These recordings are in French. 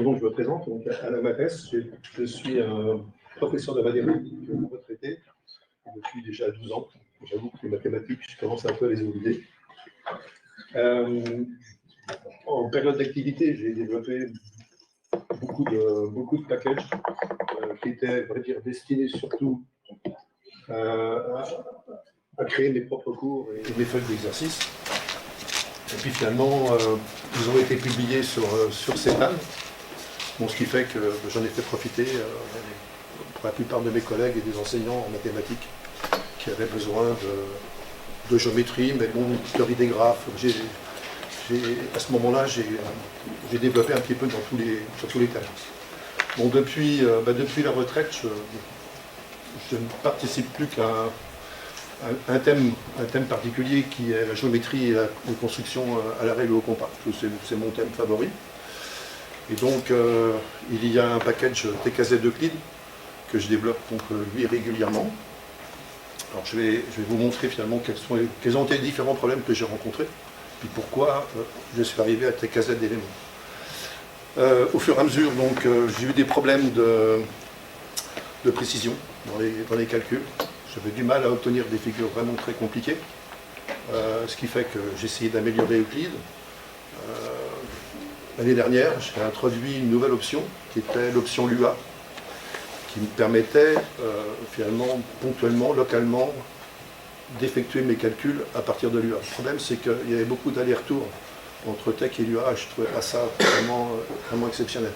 Donc, je me présente, donc, Alain Mathès, je suis un professeur de mathématiques retraité depuis déjà 12 ans. J'avoue que les mathématiques, je commence un peu à les oublier. En période d'activité, j'ai développé beaucoup de packages qui étaient, à vrai dire, destinés surtout à créer mes propres cours et mes feuilles d'exercice. Et puis finalement, ils ont été publiés sur CETAN. Bon, ce qui fait que j'en ai fait profiter pour la plupart de mes collègues et des enseignants en mathématiques qui avaient besoin de géométrie, mais bon, théorie des graphes. À ce moment-là, j'ai développé un petit peu sur tous les thèmes. Bon, depuis la retraite, je ne participe plus qu'à un thème particulier qui est la géométrie et la construction à la règle au compas. C'est mon thème favori. Et donc, il y a un package TKZ d'Euclide que je développe donc, lui régulièrement. Alors, je vais vous montrer finalement quels ont été les différents problèmes que j'ai rencontrés, puis pourquoi je suis arrivé à TKZ d'éléments. Au fur et à mesure, donc, j'ai eu des problèmes de précision dans les calculs. J'avais du mal à obtenir des figures vraiment très compliquées, ce qui fait que j'ai essayé d'améliorer Euclide. L'année dernière, j'ai introduit une nouvelle option, qui était l'option LUA, qui me permettait finalement, ponctuellement, localement, d'effectuer mes calculs à partir de LUA. Le problème, c'est qu'il y avait beaucoup d'allers-retours entre TeX et LUA, et je trouvais pas ça vraiment exceptionnel.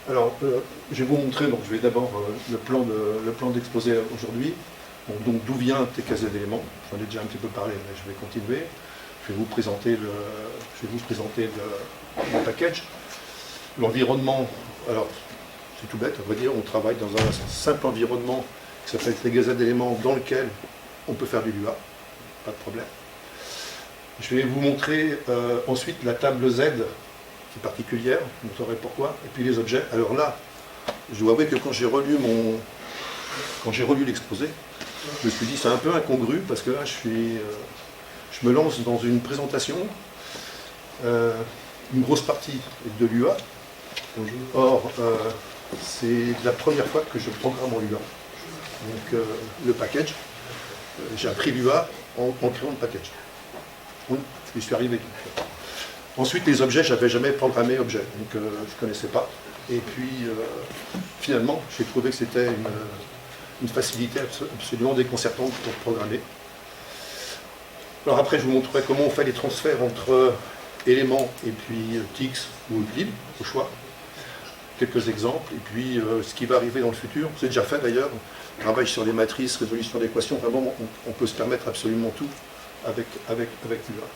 Alors, je vais vous montrer, donc je vais d'abord le plan d'exposé aujourd'hui. Bon, donc d'où vient TKZ d'éléments, j'en ai déjà un petit peu parlé, mais je vais continuer. Je vais vous présenter le package. L'environnement, alors c'est tout bête, on va dire, on travaille dans un simple environnement qui s'appelle TKZ d'éléments dans lequel on peut faire du LUA, pas de problème. Je vais vous montrer ensuite la table Z qui est particulière, vous saurez pourquoi, et puis les objets. Alors là, je dois avouer que quand j'ai relu l'exposé, je me suis dit c'est un peu incongru parce que là je me lance dans une présentation, une grosse partie de l'UA. Or, c'est la première fois que je programme en LUA. Donc le package, j'ai appris l'UA en créant le package. Oui, je suis arrivé. Ensuite, les objets, je n'avais jamais programmé objet, donc je ne connaissais pas. Et puis, finalement, j'ai trouvé que c'était une facilité absolument déconcertante pour programmer. Alors après, je vous montrerai comment on fait les transferts entre éléments et puis TIX ou Euclide, au choix. Quelques exemples, et puis ce qui va arriver dans le futur, c'est déjà fait d'ailleurs, on travaille sur les matrices, résolution d'équations, vraiment on peut se permettre absolument tout avec l'UA.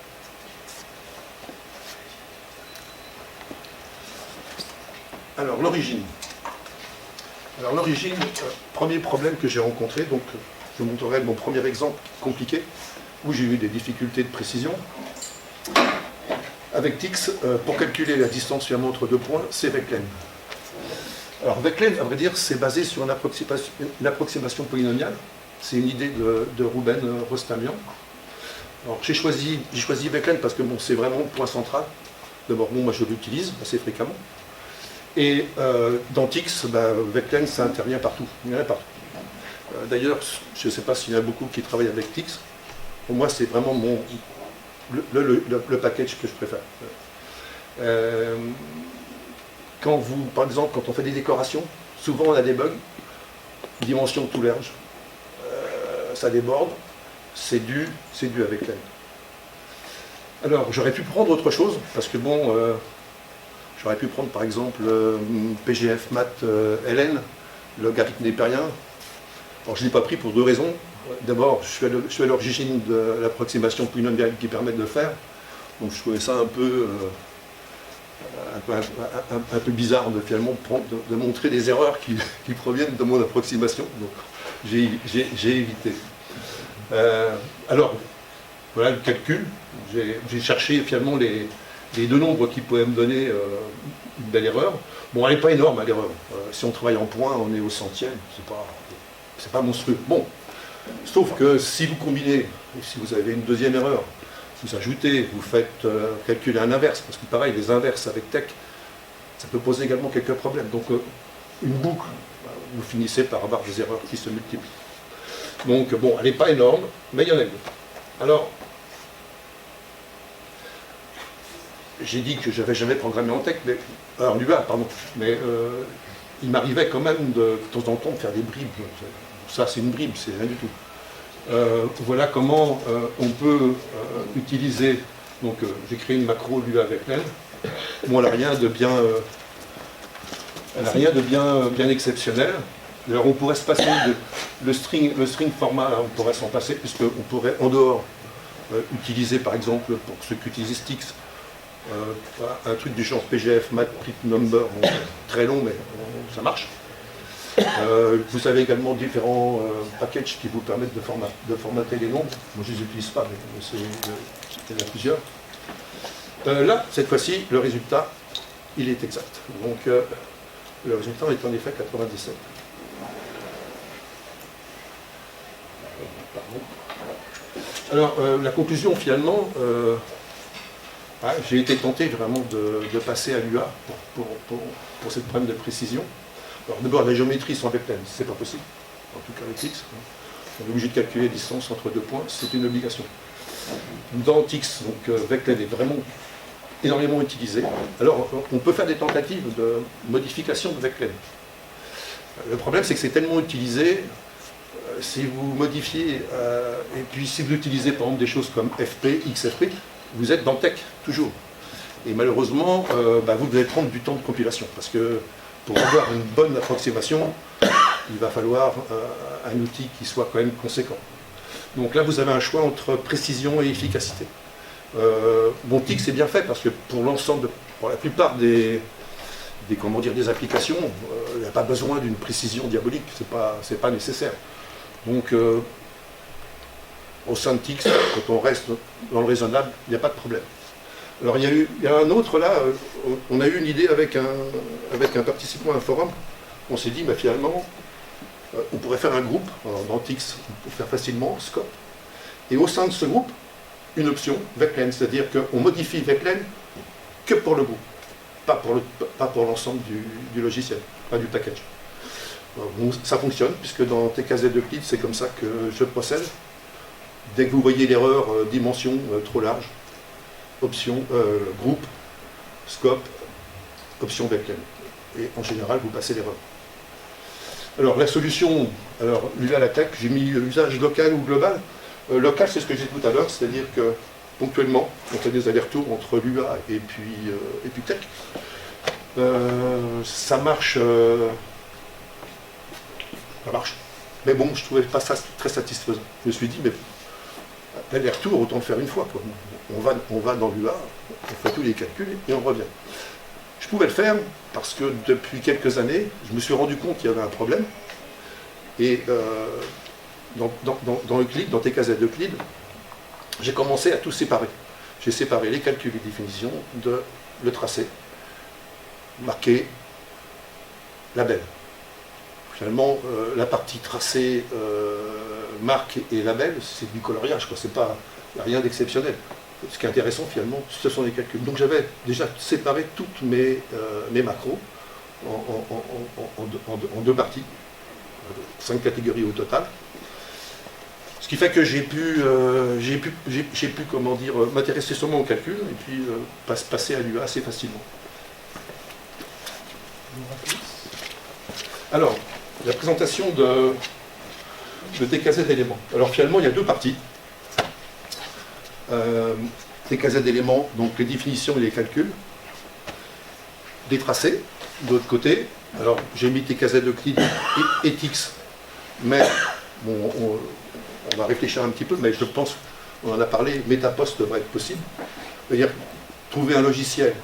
Alors l'origine. Premier problème que j'ai rencontré, donc je vous montrerai mon premier exemple compliqué, où j'ai eu des difficultés de précision. Avec TIX, pour calculer la distance finalement entre deux points, c'est Veclen. Alors Veclen, à vrai dire, c'est basé sur une approximation polynomiale. C'est une idée de Rouben Rostamian. Alors j'ai choisi Veclen parce que bon, c'est vraiment le point central. D'abord, bon, moi je l'utilise assez fréquemment. Et dans TIX, Veclen, ça intervient partout. Il y en a partout. D'ailleurs, je ne sais pas s'il y en a beaucoup qui travaillent avec TIX. Pour moi, c'est vraiment le package que je préfère. Par exemple, quand on fait des décorations, souvent on a des bugs, dimension tout large, ça déborde, c'est dû à Veclen. Alors, j'aurais pu prendre autre chose, parce que bon, j'aurais pu prendre par exemple PGF Math LN, logarithme népérien. Alors je ne l'ai pas pris pour deux raisons. D'abord, je suis à l'origine de l'approximation polynomiale qui permet de le faire. Donc je trouvais ça un peu bizarre de finalement de montrer des erreurs qui proviennent de mon approximation. Donc j'ai évité. Alors, voilà le calcul. J'ai cherché finalement les deux nombres qui pouvaient me donner une belle erreur. Bon, elle n'est pas énorme, l'erreur. Si on travaille en points, on est au centième, c'est pas monstrueux. Bon, sauf que si vous combinez, si vous avez une deuxième erreur, vous ajoutez, vous faites calculer un inverse, parce que pareil, les inverses avec TeX, ça peut poser également quelques problèmes. Donc une boucle, vous finissez par avoir des erreurs qui se multiplient. Donc bon, elle n'est pas énorme, mais il y en a une. Alors, j'ai dit que je n'avais jamais programmé en TeX, mais, en Lua, pardon, mais il m'arrivait quand même de temps en temps de faire des bribes. Ça, c'est une bribe, c'est rien du tout. Voilà comment on peut utiliser. Donc, j'ai créé une macro Lua avec elle. Bon, elle n'a rien de bien, bien exceptionnel. Alors, on pourrait se passer le string format, là, on pourrait s'en passer, puisqu'on pourrait en dehors utiliser, par exemple, pour ceux qui utilisent Stix, un truc du genre PGF, mat, print number, bon, très long, mais ça marche. Vous avez également différents packages qui vous permettent de formater les nombres. Moi, je ne les utilise pas, mais il y en a plusieurs. Là, cette fois-ci, le résultat, il est exact. Donc, le résultat est en effet 97. Pardon. Alors, la conclusion, finalement, j'ai été tenté vraiment de passer à l'UA pour cette problème de précision. Alors, d'abord, la géométrie sans vectène, c'est pas possible, en tout cas avec Tix. On est obligé de calculer la distance entre deux points, c'est une obligation. Dans Tix, donc vectène est vraiment énormément utilisé. Alors, on peut faire des tentatives de modification de vectène. Le problème, c'est que c'est tellement utilisé, si vous modifiez, et puis si vous utilisez par exemple des choses comme FP, XFP, vous êtes dans TeX, toujours. Et malheureusement, vous devez prendre du temps de compilation, parce que pour avoir une bonne approximation, il va falloir un outil qui soit quand même conséquent. Donc là, vous avez un choix entre précision et efficacité. Bon, TeX est bien fait, parce que pour la plupart des applications, il n'y a pas besoin d'une précision diabolique, c'est pas nécessaire. Donc, au sein de TeX, quand on reste dans le raisonnable, il n'y a pas de problème. Alors, il y a un autre, là, on a eu une idée avec un participant à un forum. On s'est dit, finalement, on pourrait faire un groupe, dans TeX, pour faire facilement, scope, et au sein de ce groupe, une option, vectlen, c'est-à-dire qu'on modifie vectlen que pour le groupe, pas pour l'ensemble du logiciel, pas du package. Bon, ça fonctionne, puisque dans TKZ Euclid, c'est comme ça que je procède. Dès que vous voyez l'erreur dimension trop large, option groupe, scope, option vectlen. Et en général, vous passez l'erreur. Alors la solution, Lua la TeX, j'ai mis usage local ou global. Local, c'est ce que j'ai dit tout à l'heure, c'est-à-dire que ponctuellement, on fait des allers-retours entre Lua et puis TeX. Ça marche. Ça marche. Mais bon, je ne trouvais pas ça très satisfaisant. Je me suis dit, mais l'aller-retour, autant le faire une fois, quoi. On va dans l'UA, on fait tous les calculs et on revient. Je pouvais le faire parce que depuis quelques années, je me suis rendu compte qu'il y avait un problème. Et dans Euclid, dans TKZ Euclid, j'ai commencé à tout séparer. J'ai séparé les calculs et définitions de le tracé, marqué label. Finalement, la partie tracé, marque et label, c'est du coloriage, quoi. Il n'y a rien d'exceptionnel. Ce qui est intéressant, finalement, ce sont les calculs. Donc j'avais déjà séparé toutes mes macros en deux parties, 5 catégories au total. Ce qui fait que j'ai pu comment dire, m'intéresser seulement au calcul et puis passer à l'UA assez facilement. Alors, la présentation de TKZ éléments. Alors finalement, il y a deux parties. TKZ éléments, donc les définitions et les calculs. Des tracés, de l'autre côté. Alors, j'ai mis TKZ Euclid et TeX, mais bon, on va réfléchir un petit peu, mais je pense, on en a parlé, Metapost devrait être possible. C'est-à-dire trouver un logiciel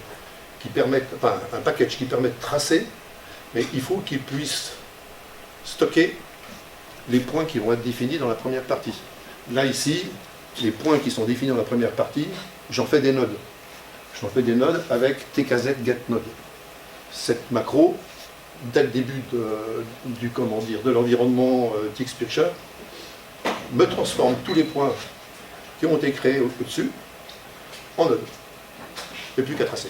qui permette, enfin un package qui permette de tracer, mais il faut qu'il puisse stocker les points qui vont être définis dans la première partie. Là, ici, les points qui sont définis dans la première partie, j'en fais des nodes. J'en fais des nodes avec TKZ getNode. Cette macro, dès le début de l'environnement TeXPicture, me transforme tous les points qui ont été créés au-dessus en node. Il n'y a plus qu'à tracer.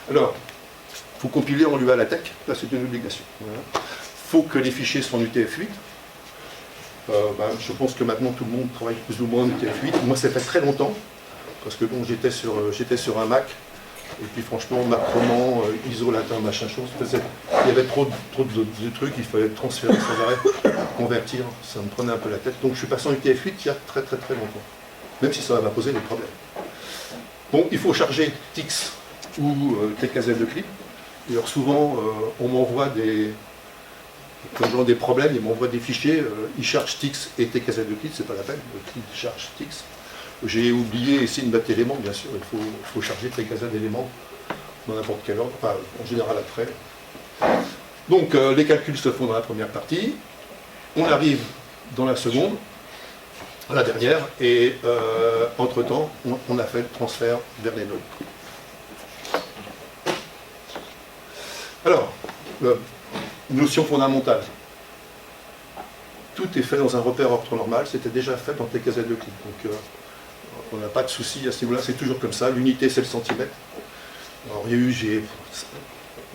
Alors, il faut compiler en Lua LaTeX, là c'est une obligation. Il faut que les fichiers soient en UTF-8. Je pense que maintenant tout le monde travaille plus ou moins en UTF-8. Moi ça fait très longtemps, parce que bon, j'étais sur un Mac, et puis franchement, Macroman, ISO latin, machin chose, il y avait trop de trucs, il fallait transférer sans arrêt, convertir, ça me prenait un peu la tête. Donc je suis passé en UTF-8 il y a très longtemps, même si ça m'a posé des problèmes. Bon, il faut charger TIX ou TKZ de clip. Et alors souvent, on m'envoie quand j'ai des problèmes, ils m'envoient des fichiers, ils chargent TIX et TKZ de clip, c'est pas la peine, le clip charge TIX. J'ai oublié ici une date élément, bien sûr, il faut charger TKZ d'éléments dans n'importe quel ordre, enfin en général après. Donc les calculs se font dans la première partie, on arrive dans la seconde, à la dernière, et entre-temps, on a fait le transfert vers les nodes. Alors, notion fondamentale. Tout est fait dans un repère orthonormal, c'était déjà fait dans TKZ de clip. Donc on n'a pas de souci à ce niveau-là, c'est toujours comme ça. L'unité c'est le centimètre. Alors il y a eu,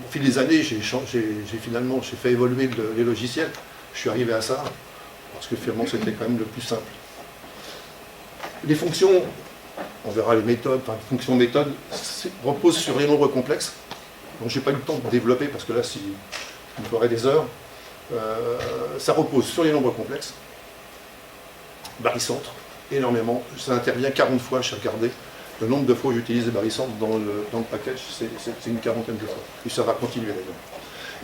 au fil des années, j'ai fait évoluer les logiciels. Je suis arrivé à ça, parce que finalement c'était quand même le plus simple. Les fonctions, on verra les méthodes, enfin les fonctions méthodes, reposent sur les nombres complexes. Donc j'ai pas eu le temps de développer, parce que là, il me faudrait des heures. Ça repose sur les nombres complexes, barycentre, énormément. Ça intervient 40 fois, j'ai regardé. Le nombre de fois où j'utilise les barycentres dans le package, c'est une quarantaine de fois. Et ça va continuer d'ailleurs.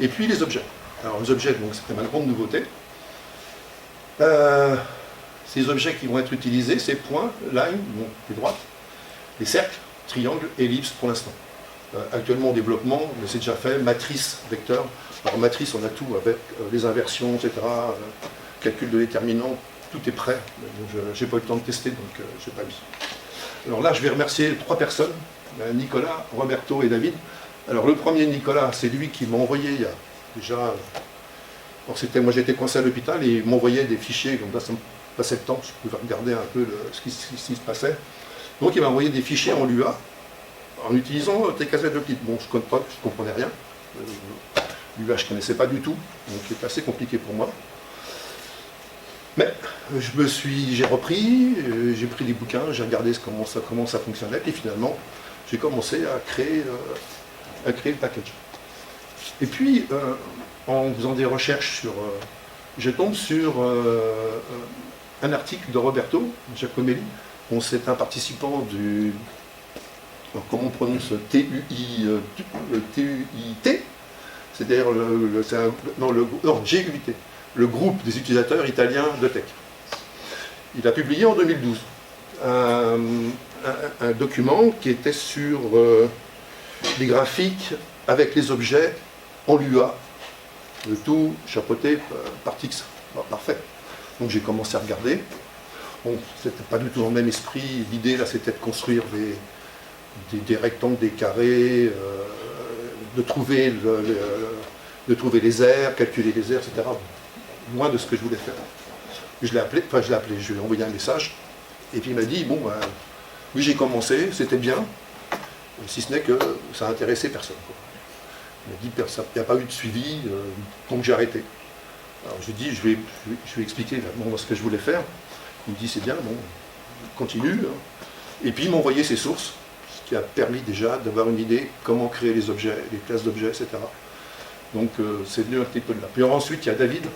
Et puis les objets. Alors les objets, donc c'était ma grande nouveauté. Ces objets qui vont être utilisés, c'est points, line, bon, les droites, les cercles, triangles, ellipses pour l'instant. Actuellement en développement, mais c'est déjà fait, matrice, vecteur. Alors matrice, on a tout avec les inversions, etc., calcul de déterminants, tout est prêt. Je n'ai pas eu le temps de tester, donc je n'ai pas mis. Alors là, je vais remercier 3 personnes, Nicolas, Roberto et David. Alors le premier, Nicolas, c'est lui qui m'a envoyé il y a déjà... moi j'étais coincé à l'hôpital et il m'envoyait des fichiers, donc là ça me passait le temps, je pouvais regarder un peu ce qui se passait. Donc il m'a envoyé des fichiers en Lua, en utilisant TKZ de clip. Bon, je ne comprenais rien. Lua, je ne connaissais pas du tout, donc c'était assez compliqué pour moi. Mais j'ai repris, j'ai pris des bouquins, j'ai regardé comment ça fonctionnait, et finalement, j'ai commencé à créer le package. Et puis, en faisant des recherches je tombe sur un article de Roberto Giacomelli. Bon, c'est un participant du... Alors, comment on prononce TUIT, c'est-à-dire GUIT, le groupe des utilisateurs italiens de TeX. Il a publié en 2012 un document qui était sur les graphiques avec les objets en Lua, le tout chapeauté par TIX. Alors, parfait. Donc j'ai commencé à regarder. Bon, c'était pas du tout dans le même esprit. L'idée là, c'était de construire des rectangles, des carrés, de trouver les aires, calculer les aires, etc. Moins de ce que je voulais faire. Je lui ai envoyé un message, et puis il m'a dit, bon, oui j'ai commencé, c'était bien, si ce n'est que ça intéressait personne. Il m'a dit, il n'y a pas eu de suivi, donc j'ai arrêté. Alors je lui ai dit, je vais expliquer ce que je voulais faire. Il me dit, c'est bien, bon, continue. Et puis il m'a envoyé ses sources, ce qui a permis déjà d'avoir une idée comment créer les objets, les classes d'objets, etc. Donc c'est venu un petit peu de là. Puis ensuite, il y a David.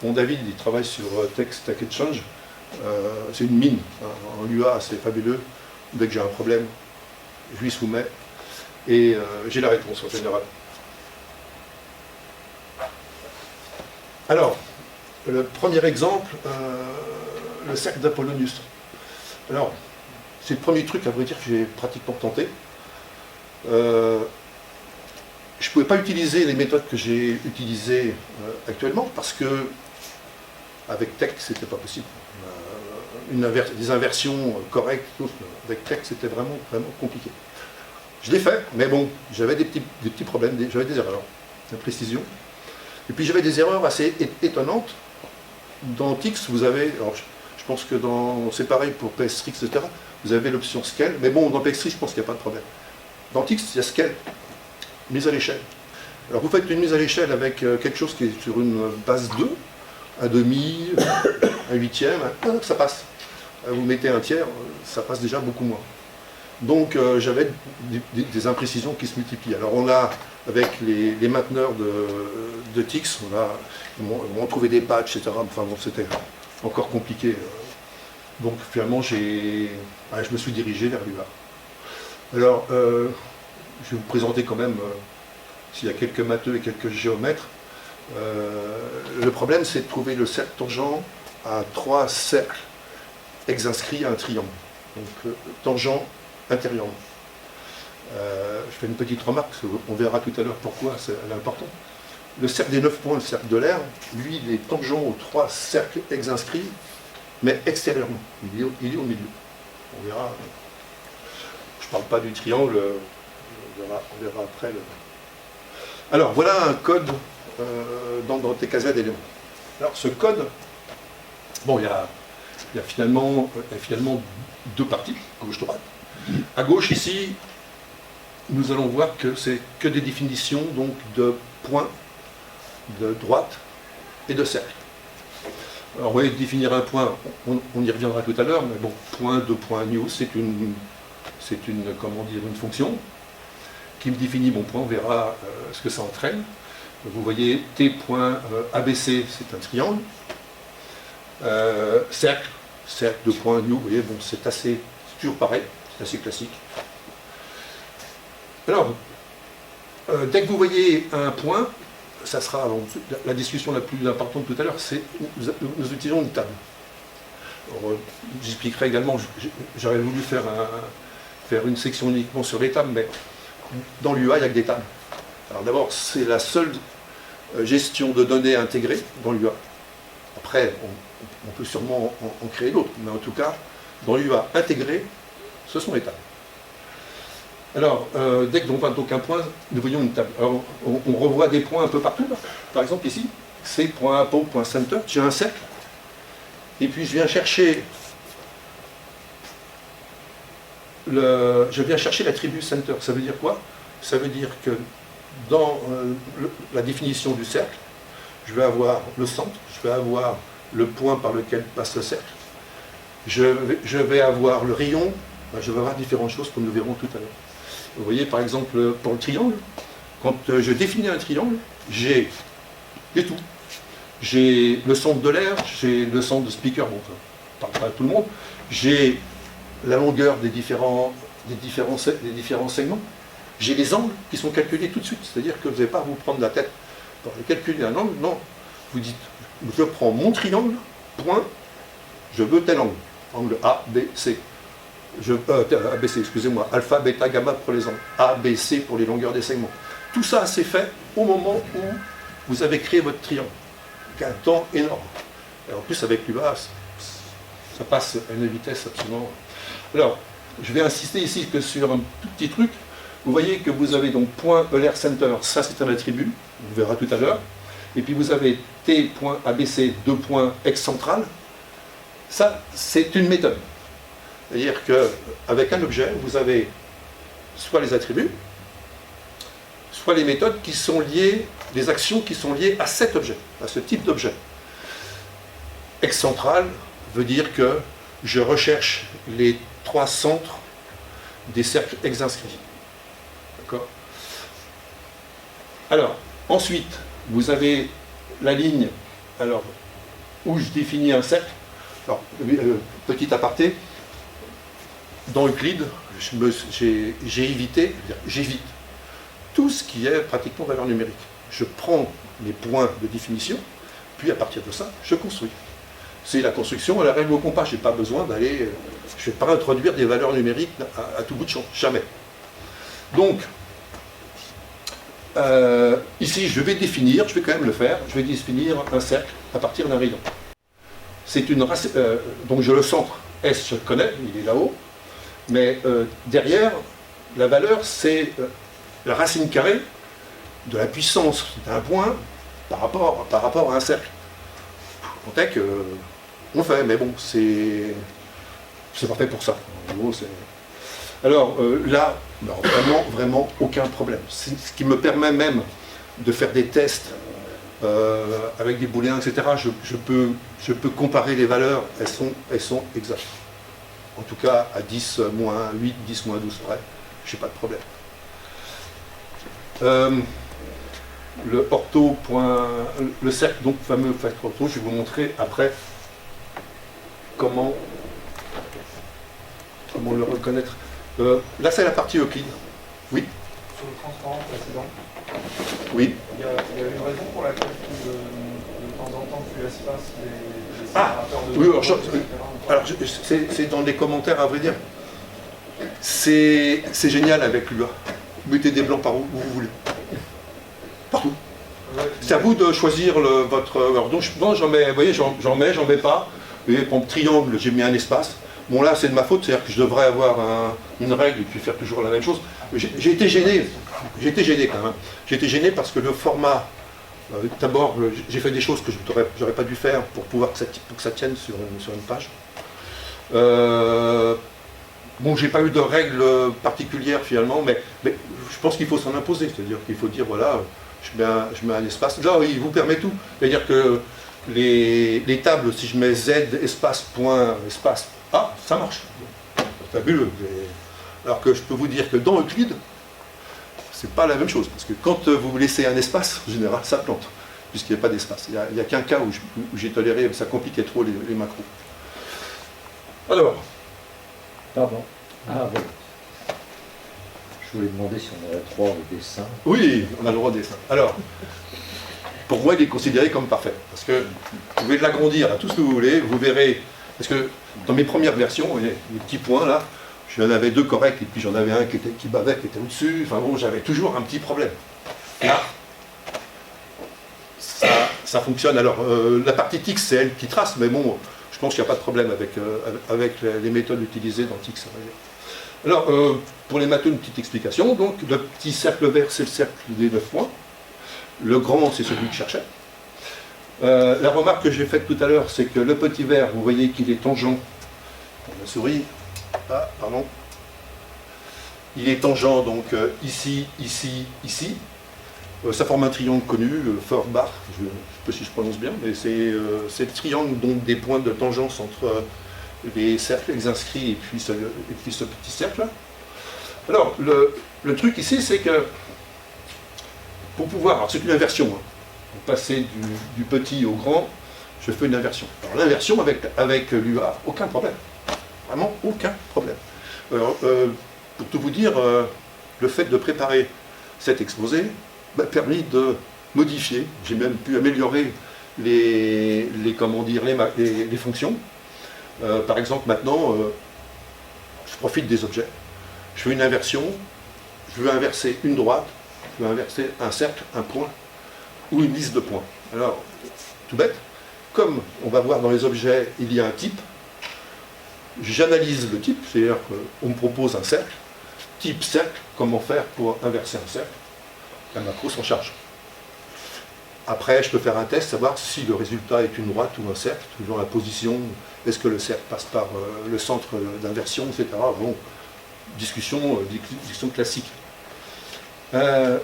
Bon, David, il travaille sur TeX Stack Exchange. C'est une mine. En Lua, c'est fabuleux. Dès que j'ai un problème, je lui soumets. Et j'ai la réponse en général. Alors, le premier exemple, le cercle d'Apollonius. Alors, c'est le premier truc, à vrai dire, que j'ai pratiquement tenté. Je ne pouvais pas utiliser les méthodes que j'ai utilisées actuellement, parce que avec TeX, c'était pas possible. Des inversions correctes, avec TeX, c'était vraiment compliqué. Je l'ai fait, mais bon, j'avais des petits problèmes, j'avais des erreurs d'imprécision. Et puis j'avais des erreurs assez étonnantes. Dans TIX, vous avez, alors je pense que c'est pareil pour PSRIX, etc., vous avez l'option Scale, mais bon, dans Pextry, je pense qu'il n'y a pas de problème. Dans Tix, il y a Scale, mise à l'échelle. Alors vous faites une mise à l'échelle avec quelque chose qui est sur une base 2, un demi, un huitième, ça passe. Vous mettez un tiers, ça passe déjà beaucoup moins. Donc j'avais des imprécisions qui se multiplient. Alors on a, avec les mainteneurs de Tix, ils m'ont trouvé des patchs, etc. Enfin bon, c'était encore compliqué. Donc finalement, je me suis dirigé vers l'UA. Alors, je vais vous présenter quand même, s'il y a quelques matheux et quelques géomètres. Le problème, c'est de trouver le cercle tangent à 3 cercles ex-inscrits à un triangle. Donc, tangent intérieurement. Je fais une petite remarque, parce qu'on verra tout à l'heure pourquoi c'est important. Le cercle des 9 points, le cercle de l'air, lui, il est tangent aux 3 cercles ex-inscrits, mais extérieurement. Il est au milieu. On verra. Je ne parle pas du triangle, on verra après. Alors, voilà un code dans TKZ éléments. Alors, ce code, bon, il y a finalement 2 parties, gauche-droite. À gauche, ici, nous allons voir que c'est que des définitions donc, de points, de droite et de cercle. Alors, vous voyez, définir un point, on y reviendra tout à l'heure, mais bon, point de point new, c'est une fonction qui me définit mon point, on verra ce que ça entraîne. Vous voyez, t.abc, c'est un triangle. Cercle de point new, vous voyez, bon, c'est toujours pareil, c'est assez classique. Alors, dès que vous voyez un point, ça sera la discussion la plus importante tout à l'heure, c'est nous utilisons une table. J'expliquerai également, j'aurais voulu faire une section uniquement sur les tables, mais dans l'UA, il n'y a que des tables. Alors d'abord, c'est la seule gestion de données intégrée dans l'UA. Après, on peut sûrement en créer d'autres, mais en tout cas, dans l'UA intégré, ce sont les tables. Alors, dès que l'on voit donc un point, nous voyons une table. Alors, on revoit des points un peu partout. Là. Par exemple, ici, c'est .apo.center, j'ai un cercle. Et puis, je viens chercher l'attribut center. Ça veut dire quoi? Ça veut dire que dans la définition du cercle, je vais avoir le centre, je vais avoir le point par lequel passe le cercle, je vais avoir le rayon, je vais avoir différentes choses comme nous verrons tout à l'heure. Vous voyez par exemple pour le triangle, quand je définis un triangle, j'ai tout. J'ai le centre de l'air, j'ai le centre de speaker, bon, ça ne parle pas à tout le monde, j'ai la longueur des différents segments, j'ai les angles qui sont calculés tout de suite, c'est-à-dire que vous n'allez pas vous prendre la tête pour calculer un angle, non, vous dites, je prends mon triangle, point, je veux tel angle, angle A, B, C. ABC, excusez-moi, alpha, bêta, gamma pour les angles, A, B, C pour les longueurs des segments. Tout ça, c'est fait au moment où vous avez créé votre triangle, qui a un temps énorme. Et en plus, avec l'UA, ça passe à une vitesse absolument... Alors, je vais insister ici que sur un tout petit truc, vous voyez que vous avez donc point ELR center, ça c'est un attribut, on verra tout à l'heure, et puis vous avez t.abc, 2 points X central, ça c'est une méthode. C'est-à-dire qu'avec un objet, vous avez soit les attributs, soit les méthodes qui sont liées, les actions qui sont liées à cet objet, à ce type d'objet. X central veut dire que je recherche les 3 centres des cercles ex-inscrits. D'accord? Alors, ensuite, vous avez la ligne où je définis un cercle. Alors, petit aparté, dans Euclide, j'évite tout ce qui est pratiquement valeur numérique. Je prends les points de définition, puis à partir de ça, je construis. C'est la construction à la règle au compas. Je n'ai pas besoin d'aller... je ne vais pas introduire des valeurs numériques à tout bout de champ. Jamais. Donc, ici, je vais quand même le faire, je vais définir un cercle à partir d'un rayon. C'est une donc je le centre, S, je le connais, il est là-haut, mais derrière, la valeur, c'est la racine carrée de la puissance d'un point par rapport à un cercle. En tech, on fait, mais bon, c'est c'est parfait pour ça. En gros, alors là, vraiment, vraiment aucun problème. C'est ce qui me permet même de faire des tests avec des booléens, etc. Je peux comparer les valeurs, elles sont exactes. En tout cas, à 10 moins 8, 10 moins 12 près, je n'ai pas de problème. Le ortho, le cercle, donc fameux facteur ortho, je vais vous montrer après comment le reconnaître. Là, c'est la partie Euclide. Oui. Sur le transparent précédent, oui. il y a une raison pour laquelle de temps en temps tu espaces les séparateurs de... Oui, alors c'est dans les commentaires, à vrai dire. C'est génial avec l'UA. Vous mettez des blancs par où vous voulez. Partout. Ouais, c'est à vous de choisir votre... Alors, donc, j'en mets, vous voyez, j'en mets pas. Vous voyez, pour le triangle, j'ai mis un espace. Bon, là, c'est de ma faute, c'est-à-dire que je devrais avoir une règle et puis faire toujours la même chose. J'ai été gêné. J'ai été gêné quand même. J'ai été gêné parce que le format... D'abord, j'ai fait des choses que je n'aurais pas dû faire pour que ça tienne sur une page. Bon, j'ai pas eu de règles particulières finalement, mais je pense qu'il faut s'en imposer. C'est-à-dire qu'il faut dire, voilà, je mets un espace. Là, il vous permet tout. C'est-à-dire que les tables, si je mets Z, espace, point, espace, ah, ça marche. Fabuleux. Alors que je peux vous dire que dans Euclide, c'est pas la même chose, parce que quand vous laissez un espace, en général, ça plante, puisqu'il n'y a pas d'espace. Il n'y a qu'un cas où j'ai toléré, ça compliquait trop les macros. Alors. Pardon. Ah bon. Je voulais demander si on avait le droit au dessin. Oui, on a le droit au dessin. Alors, pour moi, il est considéré comme parfait, parce que vous pouvez l'agrandir à tout ce que vous voulez, vous verrez, parce que dans mes premières versions, vous voyez, les petits points là, j'en avais deux corrects, et puis j'en avais un qui bavait, qui était au-dessus. Enfin bon, j'avais toujours un petit problème. Là, ça fonctionne. Alors, la partie TIX, c'est elle qui trace, mais bon, je pense qu'il n'y a pas de problème avec les méthodes utilisées dans TIX. Alors, pour les matheux, une petite explication. Donc, le petit cercle vert, c'est le cercle des 9 points. Le grand, c'est celui que je cherchais. La remarque que j'ai faite tout à l'heure, c'est que le petit vert, vous voyez qu'il est tangent. Pour la souris. Ah, pardon. Il est tangent, donc ici, ici, ici. Ça forme un triangle connu, Feuerbach, je ne sais pas si je prononce bien, mais c'est le triangle donc des points de tangence entre les cercles, les inscrits et puis ce petit cercle. Alors, le truc ici, c'est que pour pouvoir, alors c'est une inversion, hein, pour passer du petit au grand, je fais une inversion. Alors l'inversion avec l'UA, aucun problème. Vraiment aucun problème. Alors, pour tout vous dire, le fait de préparer cet exposé m'a permis de modifier, j'ai même pu améliorer les fonctions. Par exemple, maintenant, je profite des objets. Je fais une inversion, je veux inverser une droite, je veux inverser un cercle, un point, ou une liste de points. Alors, tout bête, comme on va voir dans les objets, il y a un type, j'analyse le type, c'est-à-dire qu'on me propose un cercle, type cercle, comment faire pour inverser un cercle, la macro s'en charge. Après, je peux faire un test, savoir si le résultat est une droite ou un cercle, toujours la position, est-ce que le cercle passe par le centre d'inversion, etc. Bon, discussion classique. Il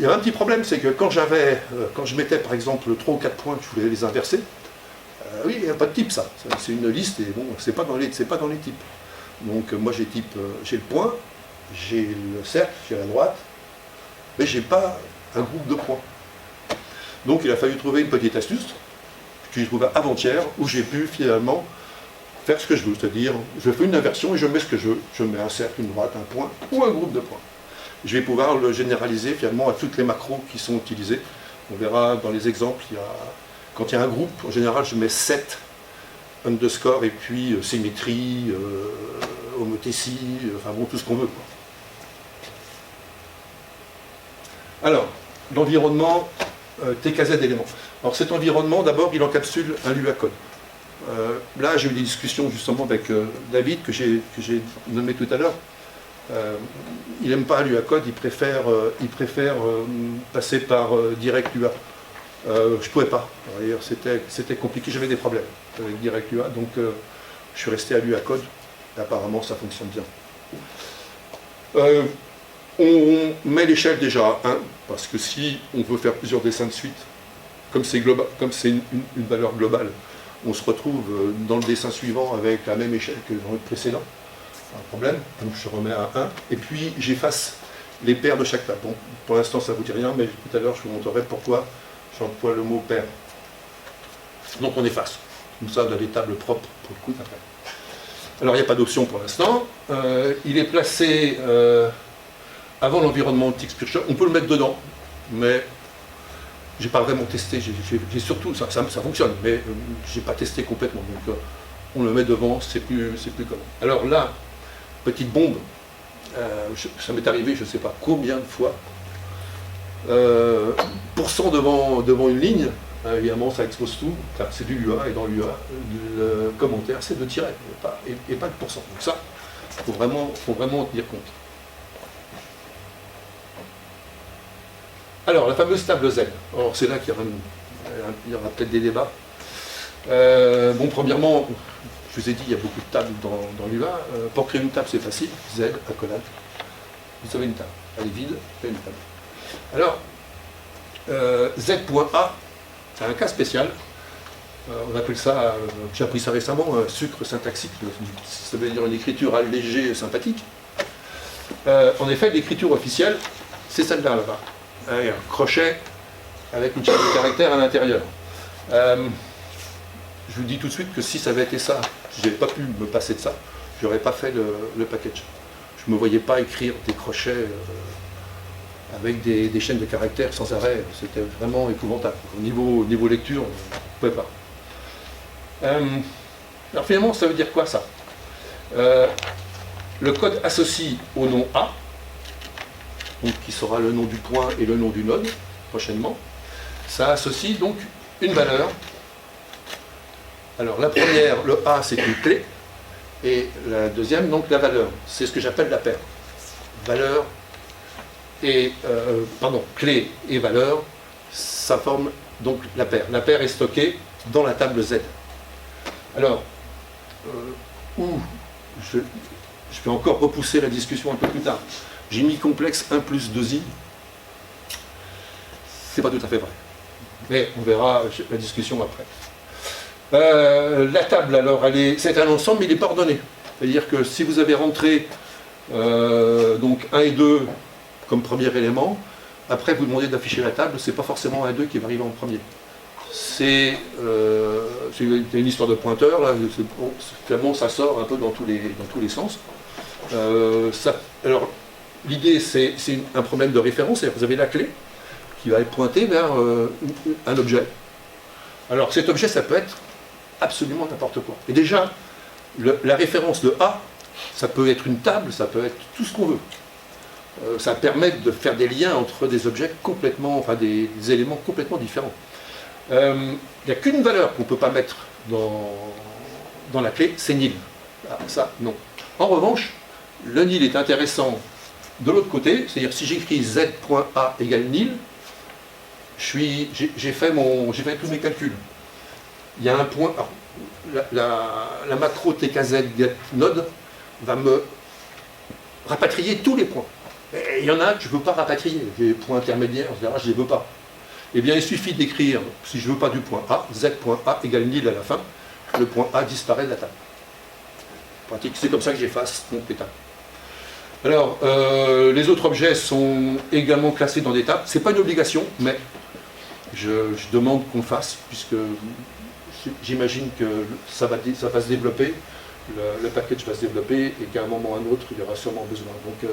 y a un petit problème, c'est que quand je mettais par exemple 3 ou 4 points que je voulais les inverser, oui, il n'y a pas de type ça. C'est une liste et bon, c'est pas dans les types. Donc moi j'ai le point, j'ai le cercle, j'ai la droite, mais j'ai pas un groupe de points. Donc il a fallu trouver une petite astuce que j'ai trouvée avant-hier où j'ai pu finalement faire ce que je veux, c'est-à-dire je fais une inversion et je mets ce que je veux. Je mets un cercle, une droite, un point ou un groupe de points. Je vais pouvoir le généraliser finalement à toutes les macros qui sont utilisées. On verra dans les exemples, quand il y a un groupe, en général je mets 7 underscore et puis symétrie, homothétie, enfin bon, tout ce qu'on veut, quoi. Alors, l'environnement TKZ éléments. Alors cet environnement, d'abord, il encapsule un LUA code. Là, j'ai eu des discussions justement avec David, que j'ai nommé tout à l'heure. Il n'aime pas l'UA code, il préfère passer par direct UA. Je ne pouvais pas. D'ailleurs, c'était compliqué, j'avais des problèmes avec direct UA, donc je suis resté à l'UA code. Et apparemment, ça fonctionne bien. On met l'échelle déjà à 1, parce que si on veut faire plusieurs dessins de suite, comme c'est une valeur globale, on se retrouve dans le dessin suivant avec la même échelle que dans le précédent. C'est un problème, donc je remets à 1, et puis j'efface les paires de chaque table. Bon, pour l'instant ça ne vous dit rien, mais tout à l'heure je vous montrerai pourquoi j'emploie le mot paire. Donc on efface. Comme ça, on a des tables propres pour le coup d'après. Alors il n'y a pas d'option pour l'instant. Il est placé avant l'environnement TextureShop. On peut le mettre dedans, mais j'ai pas vraiment testé. J'ai surtout, ça fonctionne, mais j'ai pas testé complètement. Donc on le met devant, c'est plus commun. Alors là, petite bombe. Ça m'est arrivé, je ne sais pas combien de fois. Pourcent devant une ligne. Évidemment, ça expose tout, car c'est du UA, et dans l'UA, le commentaire, c'est de tirer, et pas de pourcent. Donc ça, il faut vraiment en tenir compte. Alors, la fameuse table Z. Alors, c'est là qu'il y aura peut-être des débats. Bon, premièrement, je vous ai dit, il y a beaucoup de tables dans l'UA. Pour créer une table, c'est facile. Z, accolade. Vous avez une table. Elle est vide, vous avez une table. Alors, Z.A, c'est un cas spécial. On appelle ça, j'ai appris ça récemment, un sucre syntaxique. Ça veut dire une écriture allégée, sympathique. En effet, l'écriture officielle, c'est celle-là, là-bas. Un crochet avec une chaîne de caractères à l'intérieur. Je vous dis tout de suite que si ça avait été ça, je n'avais pas pu me passer de ça, je n'aurais pas fait le package. Je ne me voyais pas écrire des crochets avec des chaînes de caractères sans arrêt, c'était vraiment épouvantable. Au niveau lecture, on ne pouvait pas. Alors finalement, ça veut dire quoi ça? Le code associe au nom A, donc qui sera le nom du point et le nom du node, prochainement. Ça associe donc une valeur. Alors la première, le A, c'est une clé, et la deuxième, donc la valeur. C'est ce que j'appelle la paire. Valeur et clé et valeur, ça forme donc la paire. La paire est stockée dans la table Z. Alors, je vais encore repousser la discussion un peu plus tard. J'ai mis complexe 1 plus 2i. C'est pas tout à fait vrai. Mais on verra la discussion après. La table, alors, c'est un ensemble, mais il n'est pas ordonné. C'est-à-dire que si vous avez rentré donc 1 et 2 comme premier élément, après vous demandez d'afficher la table, c'est pas forcément 1 et 2 qui va arriver en premier. C'est une histoire de pointeur, là, finalement ça sort un peu dans tous les sens. Alors, l'idée, c'est un problème de référence, c'est-à-dire que vous avez la clé qui va être pointée vers un objet. Alors cet objet, ça peut être absolument n'importe quoi. Et déjà, la référence de A, ça peut être une table, ça peut être tout ce qu'on veut. Ça permet de faire des liens entre des objets complètement, enfin des éléments complètement différents. Il n'y a qu'une valeur qu'on ne peut pas mettre dans la clé, c'est nil. Ah, ça, non. En revanche, le nil est intéressant de l'autre côté, c'est-à-dire si j'écris z.a égale nil, j'ai fait tous mes calculs. Il y a un point, alors, la macro tkz get node va me rapatrier tous les points. Et il y en a que je ne veux pas rapatrier, des points intermédiaires, etc., je ne les veux pas. Eh bien, il suffit d'écrire, si je ne veux pas du point A, z.a égale nil à la fin, le point A disparaît de la table. Pratique, c'est comme ça que j'efface donc les tables. Alors, les autres objets sont également classés dans des tables. Ce n'est pas une obligation, mais je demande qu'on le fasse, puisque j'imagine que ça va se développer, le package va se développer, et qu'à un moment ou à un autre, il y aura sûrement besoin. Donc,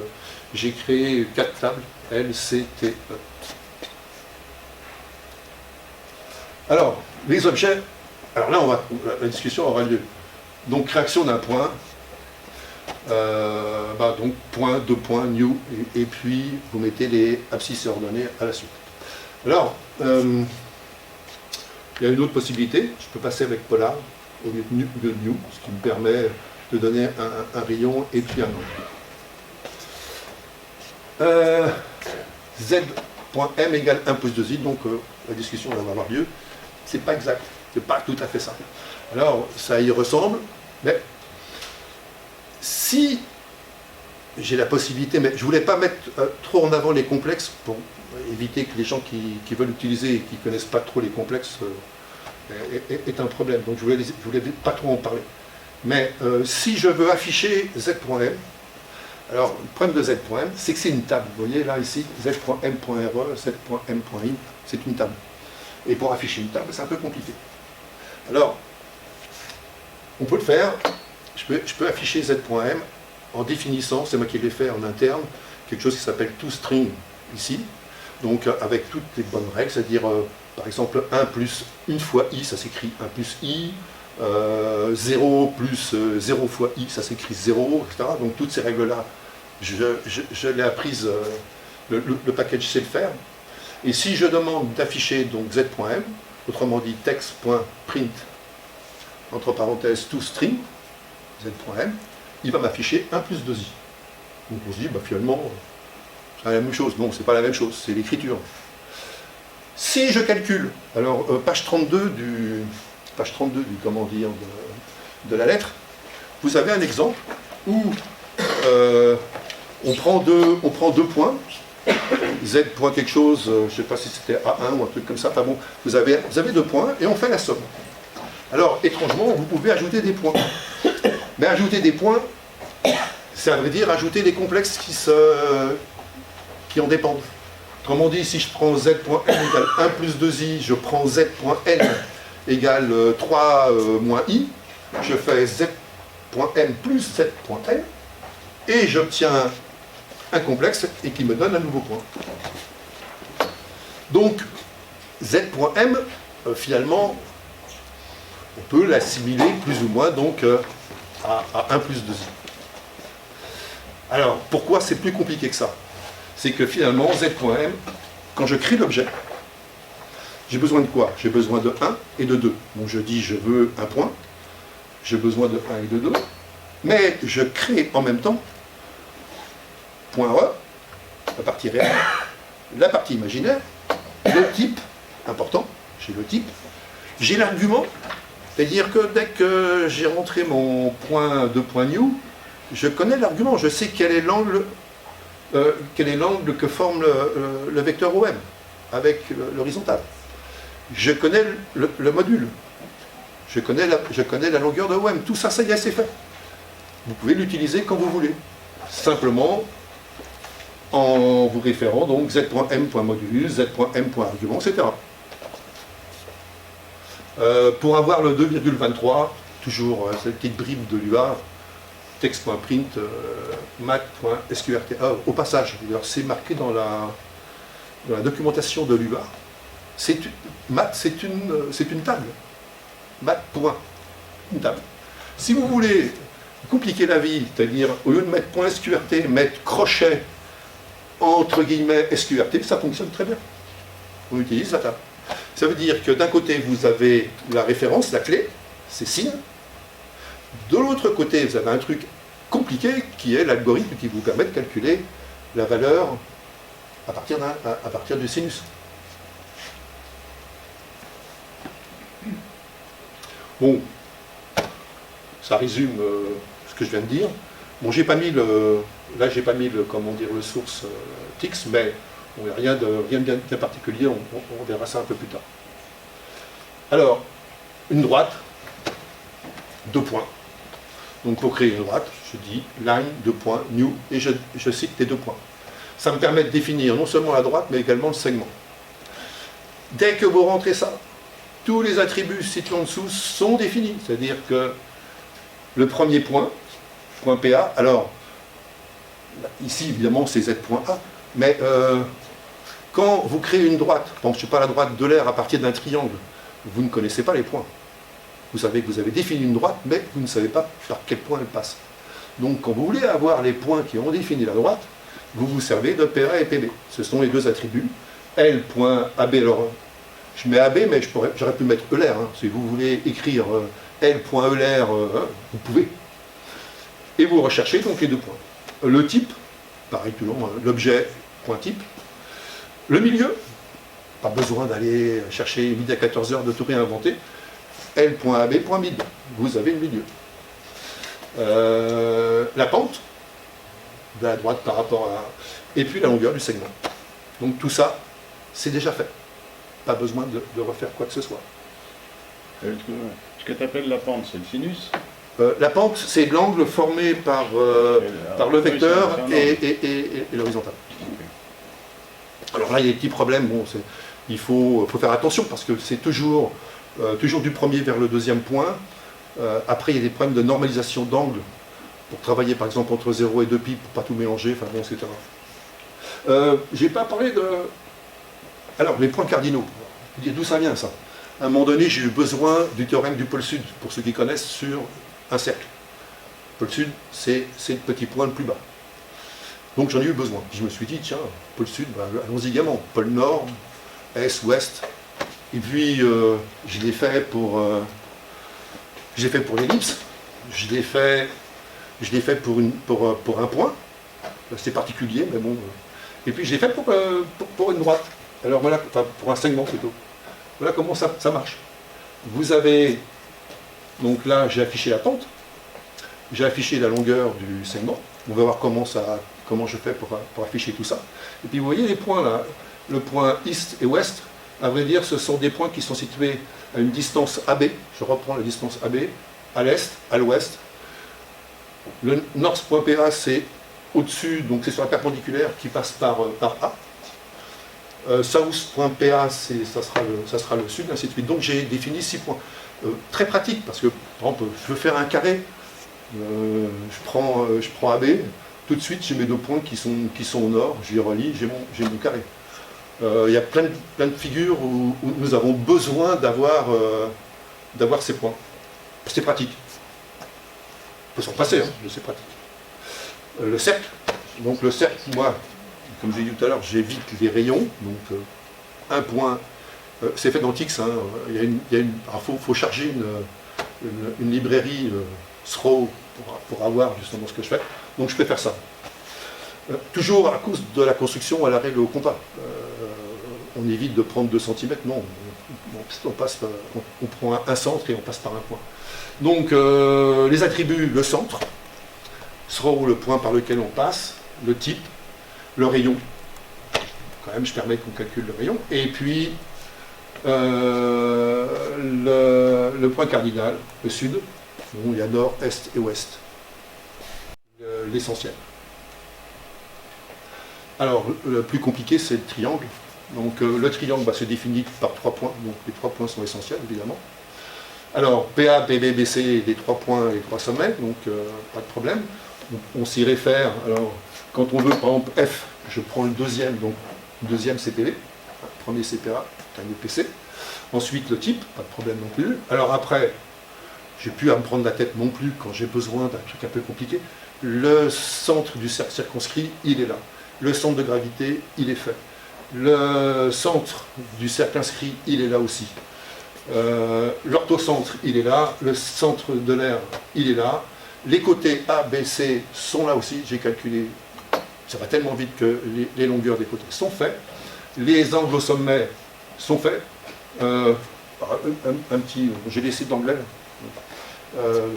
j'ai créé 4 tables, L, C, T, E. Alors, les objets, alors là, la discussion aura lieu. Donc, création d'un point, donc point, 2 points, new, et puis vous mettez les abscisses et ordonnées à la suite. Alors, il y a une autre possibilité, je peux passer avec polar au lieu de new, ce qui me permet de donner un rayon et puis un nom. Z.m égale 1 plus 2i, donc la discussion va avoir lieu. C'est pas exact, c'est pas tout à fait ça. Alors, ça y ressemble, mais si j'ai la possibilité, mais je ne voulais pas mettre trop en avant les complexes pour éviter que les gens qui veulent utiliser et qui ne connaissent pas trop les complexes aient un problème. Donc je voulais pas trop en parler. Mais si je veux afficher z.m, alors le problème de z.m, c'est que c'est une table. Vous voyez là ici, z.m.re, z.m.in, c'est une table. Et pour afficher une table, c'est un peu compliqué. Alors, on peut le faire. Je peux afficher z.m en définissant, c'est moi qui l'ai fait en interne, quelque chose qui s'appelle toString ici. Donc avec toutes les bonnes règles, c'est-à-dire par exemple 1 plus 1 fois i, ça s'écrit 1 plus i, 0 plus 0 fois i, ça s'écrit 0, etc. Donc toutes ces règles-là, je l'ai apprises, le package sait le faire. Et si je demande d'afficher donc z.m, autrement dit text.print, entre parenthèses toString, z.m, il va m'afficher 1 plus 2i. Donc on se dit, bah, finalement, c'est la même chose. Non, c'est pas la même chose, c'est l'écriture. Si je calcule, alors page 32 du comment dire, de la lettre, vous avez un exemple où on prend deux points, z point quelque chose, je ne sais pas si c'était A1 ou un truc comme ça, enfin bon, vous avez 2 points et on fait la somme. Alors, étrangement, vous pouvez ajouter des points. Mais ajouter des points, ça veut dire ajouter des complexes qui en dépendent. Autrement dit, si je prends z.n égale 1 plus 2i, je prends z.n égale 3 moins i, je fais z.n plus z.n, et j'obtiens un complexe et qui me donne un nouveau point. Donc, z.m, finalement, on peut l'assimiler plus ou moins donc à 1 plus 2i. Alors, pourquoi c'est plus compliqué que ça? C'est que finalement, z.m, quand je crée l'objet, j'ai besoin de quoi? J'ai besoin de 1 et de 2. Donc je dis, je veux un point, j'ai besoin de 1 et de 2, mais je crée en même temps point .e, la partie réelle, la partie imaginaire, le type, important, j'ai le type, j'ai l'argument, c'est-à-dire que dès que j'ai rentré mon point de point new, je connais l'argument, je sais quel est l'angle que forme le vecteur OM avec l'horizontale. Je connais le module, je connais la longueur de OM, tout ça, ça y est, c'est fait. Vous pouvez l'utiliser quand vous voulez, simplement en vous référant donc z.m.module, z.m.argument, etc. Pour avoir le 2,23, toujours cette petite bribe de l'UA, text.print, mat.sqrt. Au passage, c'est marqué dans la documentation de l'UA. Mat, c'est une table. Mat, point. Une table. Si vous voulez compliquer la vie, c'est-à-dire au lieu de mettre .sqrt, mettre crochet entre guillemets sqrt, ça fonctionne très bien. On utilise la table. Ça veut dire que d'un côté, vous avez la référence, la clé, c'est signe. De l'autre côté, vous avez un truc compliqué qui est l'algorithme qui vous permet de calculer la valeur à partir du sinus. Bon, ça résume ce que je viens de dire. Bon, j'ai pas mis le source TIX, mais bon, il n'y a rien de bien particulier, on verra ça un peu plus tard. Alors, une droite, 2 points. Donc pour créer une droite, je dis line, 2 points, new, et je cite les 2 points. Ça me permet de définir non seulement la droite, mais également le segment. Dès que vous rentrez ça, tous les attributs situés en dessous sont définis. C'est-à-dire que le premier point, point PA, alors, ici évidemment c'est Z.A, mais quand vous créez une droite, je ne sais pas la droite de l'air à partir d'un triangle, vous ne connaissez pas les points. Vous savez que vous avez défini une droite, mais vous ne savez pas par quel point elle passe. Donc quand vous voulez avoir les points qui ont défini la droite, vous vous servez de PA et PB. Ce sont les deux attributs. L.AB, alors je mets AB, mais j'aurais pu mettre ELR. Si vous voulez écrire L.ELR, vous pouvez. Et vous recherchez donc les 2 points. Le type, pareil toujours, l'objet, point type. Le milieu, pas besoin d'aller chercher midi à 14h de tout réinventer. L.AB.mid, vous avez le milieu. la pente de la droite par rapport à... Et puis la longueur du segment. Donc tout ça, c'est déjà fait. Pas besoin de refaire quoi que ce soit. Ce que tu appelles la pente, c'est le sinus? La pente, c'est l'angle formé par le vecteur et l'horizontale. Alors là, il y a des petits problèmes. Bon, il faut faire attention parce que c'est toujours du premier vers le deuxième point. Après, il y a des problèmes de normalisation d'angle pour travailler par exemple entre 0 et 2 pi pour pas tout mélanger, enfin bon, etc. J'ai pas parlé de... Alors, les points cardinaux. D'où ça vient, ça? À un moment donné, j'ai eu besoin du théorème du pôle sud, pour ceux qui connaissent, sur un cercle. Le pôle sud, c'est le petit point le plus bas. Donc j'en ai eu besoin. Puis je me suis dit, tiens, pôle sud, bah, allons-y gaiement. Pôle nord, est, ouest. Et puis, je l'ai fait pour l'ellipse. Je l'ai fait pour un point. C'est particulier, mais bon. Et puis je l'ai fait pour une droite. Alors voilà, enfin, pour un segment plutôt. Voilà comment ça marche. Vous avez, donc là j'ai affiché la pente, j'ai affiché la longueur du segment. On va voir comment je fais pour afficher tout ça. Et puis vous voyez les points là, le point East et West, à vrai dire ce sont des points qui sont situés à une distance AB. Je reprends la distance AB, à l'Est, à l'Ouest. Le North.PA c'est au-dessus, donc c'est sur la perpendiculaire qui passe par A. South.PA, ça sera le sud, ainsi de suite. Donc j'ai défini 6 points. Très pratique, parce que, par exemple, je veux faire un carré, je prends AB, tout de suite j'ai mes 2 points qui sont au nord, je les relie, j'ai mon carré. Il y a plein de figures où nous avons besoin d'avoir ces points. C'est pratique. On peut s'en passer, hein, mais c'est pratique. Le cercle, donc le cercle, moi, comme j'ai dit tout à l'heure, j'évite les rayons, donc un point, c'est fait dans Tix, hein, faut charger une librairie Throw pour avoir justement ce que je fais, donc je préfère ça. Toujours à cause de la construction à la règle au compas. On évite de prendre 2 cm, non, on prend un centre et on passe par un point. Donc les attributs, le centre, Throw, le point par lequel on passe, le type, le rayon, quand même je permets qu'on calcule le rayon, et puis le point cardinal, le sud, bon, il y a nord, est et ouest, l'essentiel. Alors le plus compliqué c'est le triangle, donc le triangle se définit par 3 points, donc les 3 points sont essentiels évidemment. Alors PA, PB, BC, les 3 points et les 3 sommets, donc pas de problème. On s'y réfère. Alors, quand on veut, par exemple, F, je prends le deuxième, donc le deuxième CPV, premier CPA, premier PC. Ensuite, le type, pas de problème non plus. Alors après, j'ai plus à me prendre la tête non plus quand j'ai besoin d'un truc un peu compliqué. Le centre du cercle circonscrit, il est là. Le centre de gravité, il est fait. Le centre du cercle inscrit, il est là aussi. L'orthocentre, il est là. Le centre de l'air, il est là. Les côtés A, B, C sont là aussi, j'ai calculé, ça va tellement vite que les longueurs des côtés sont faites. Les angles au sommet sont faits. J'ai laissé de l'anglais. Comme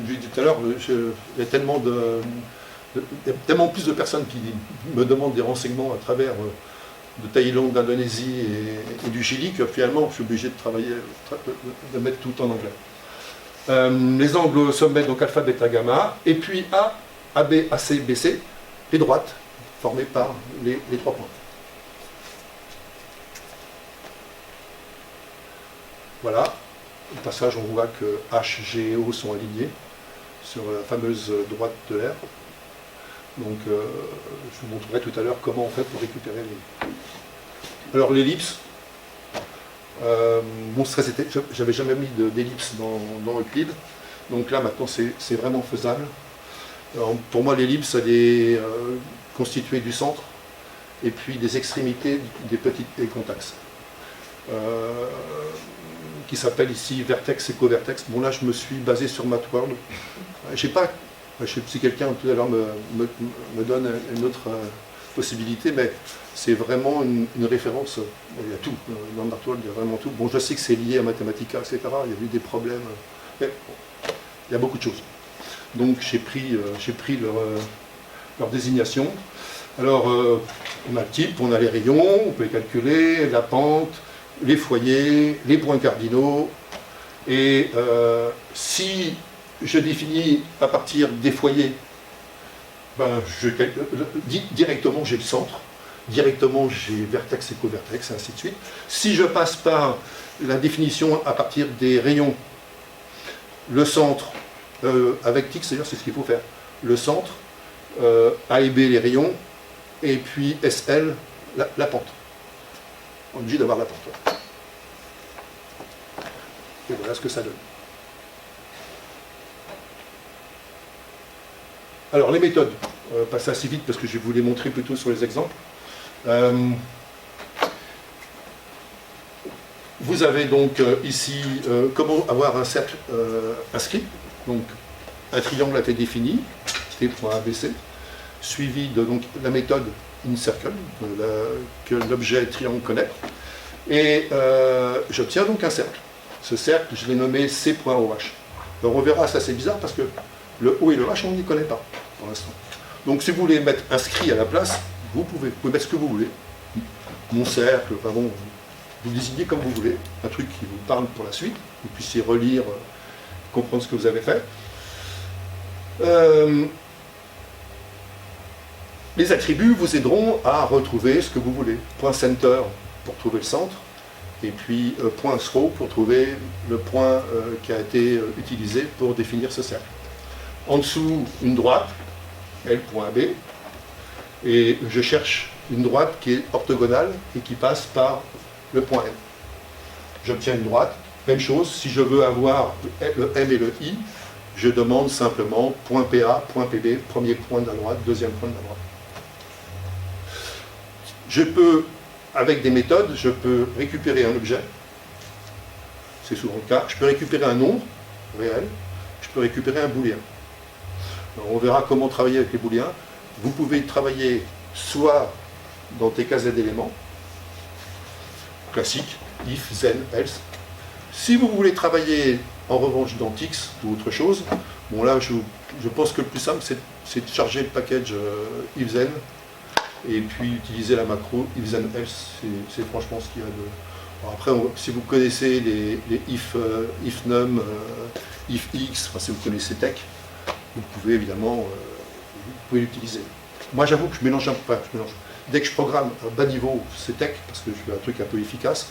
je l'ai dit tout à l'heure, il y a tellement plus de personnes qui me demandent des renseignements à travers de Thaïlande, d'Indonésie et du Chili que finalement je suis obligé de travailler, de mettre tout en anglais. Les angles au sommet, donc alpha, bêta, gamma, et puis A, AB, AC, BC, les droites, formées par les 3 points. Voilà, au passage on voit que H, G et O sont alignés sur la fameuse droite de l'air. Donc je vous montrerai tout à l'heure comment on fait pour récupérer les... Alors l'ellipse, j'avais jamais mis d'ellipse dans Euclide, donc là maintenant c'est vraiment faisable. Alors, pour moi l'ellipse elle est constituée du centre et puis des extrémités des contaxes, qui s'appelle ici vertex et covertex. Bon là je me suis basé sur Matworld. Je sais pas si quelqu'un tout à l'heure me donne une autre possibilité, mais c'est vraiment une référence. Il y a tout, dans Matworld il y a vraiment tout. Bon, je sais que c'est lié à Mathematica, etc. Il y a eu des problèmes, mais bon, il y a beaucoup de choses. Donc j'ai pris leur désignation. Alors on a le type, on a les rayons, on peut les calculer, la pente, les foyers, les points cardinaux. Et si je définis à partir des foyers, ben, directement j'ai le centre, directement j'ai vertex et covertex, et ainsi de suite. Si je passe par la définition à partir des rayons, le centre, avec TIX d'ailleurs c'est ce qu'il faut faire, le centre, A et B les rayons, et puis SL la pente. On est obligé d'avoir la pente. Et voilà ce que ça donne. Alors les méthodes, passer assez vite parce que je vais vous les montrer plutôt sur les exemples. Vous avez donc ici comment avoir un cercle inscrit. Donc un triangle a été défini, T.ABC, suivi de donc, la méthode InCircle, que l'objet triangle connaît. Et j'obtiens donc un cercle. Ce cercle, je l'ai nommé C.OH. Alors on verra, ça c'est bizarre parce que le O et le H, on n'y connaît pas pour l'instant. Donc si vous voulez mettre inscrit à la place, vous pouvez mettre ce que vous voulez. Mon cercle, enfin bon, vous désignez comme vous voulez, un truc qui vous parle pour la suite, vous puissiez relire, comprendre ce que vous avez fait. Les attributs vous aideront à retrouver ce que vous voulez. Point center pour trouver le centre, et puis point throw pour trouver le point qui a été utilisé pour définir ce cercle. En dessous, une droite, L.B, et je cherche une droite qui est orthogonale et qui passe par le point M. J'obtiens une droite, même chose, si je veux avoir le M et le I, je demande simplement point PA, point PB, premier point de la droite, deuxième point de la droite. Je peux, avec des méthodes, je peux récupérer un objet, c'est souvent le cas, je peux récupérer un nombre réel, je peux récupérer un booléen. Alors, on verra comment travailler avec les booléens. Vous pouvez travailler soit dans TKZ d'éléments, classique, if, then, else. Si vous voulez travailler en revanche dans TIX ou autre chose, bon là je pense que le plus simple c'est de charger le package if, then, et puis utiliser la macro if, then, else, c'est franchement ce qu'il y a de... Alors après, si vous connaissez les if num, if x, enfin si vous connaissez tech, vous pouvez évidemment l'utiliser. Moi j'avoue que je mélange un peu, dès que je programme à bas niveau, c'est tech, parce que je fais un truc un peu efficace.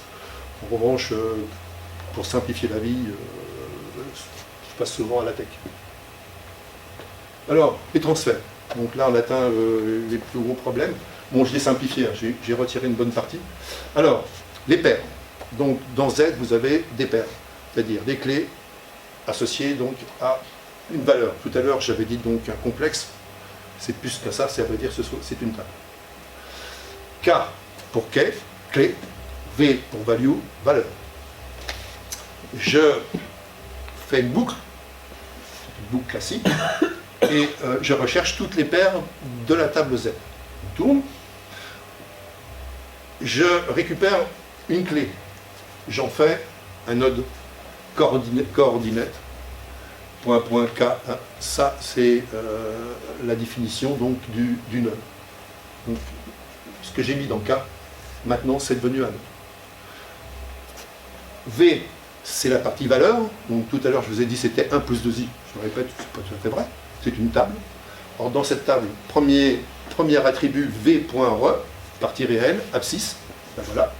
En revanche, pour simplifier la vie, je passe souvent à la tech. Alors, les transferts. Donc là, on atteint les plus gros problèmes. Bon, je l'ai simplifié, hein, j'ai retiré une bonne partie. Alors, les paires. Donc, dans Z, vous avez des paires, c'est-à-dire des clés associées donc, à une valeur. Tout à l'heure, j'avais dit donc un complexe. C'est plus que ça, veut dire que c'est une table. K pour clé, V pour value, valeur. Je fais une boucle classique, et je recherche toutes les paires de la table Z. Je tourne, je récupère une clé, j'en fais un node coordinate, point K, ça c'est la définition donc du node. Donc, ce que j'ai mis dans K, maintenant c'est devenu un node. V, c'est la partie valeur, donc tout à l'heure je vous ai dit c'était 1 plus 2i, je répète, c'est pas tout à fait vrai, c'est une table. Alors dans cette table, premier attribut v.re, partie réelle, abscisse, ben voilà,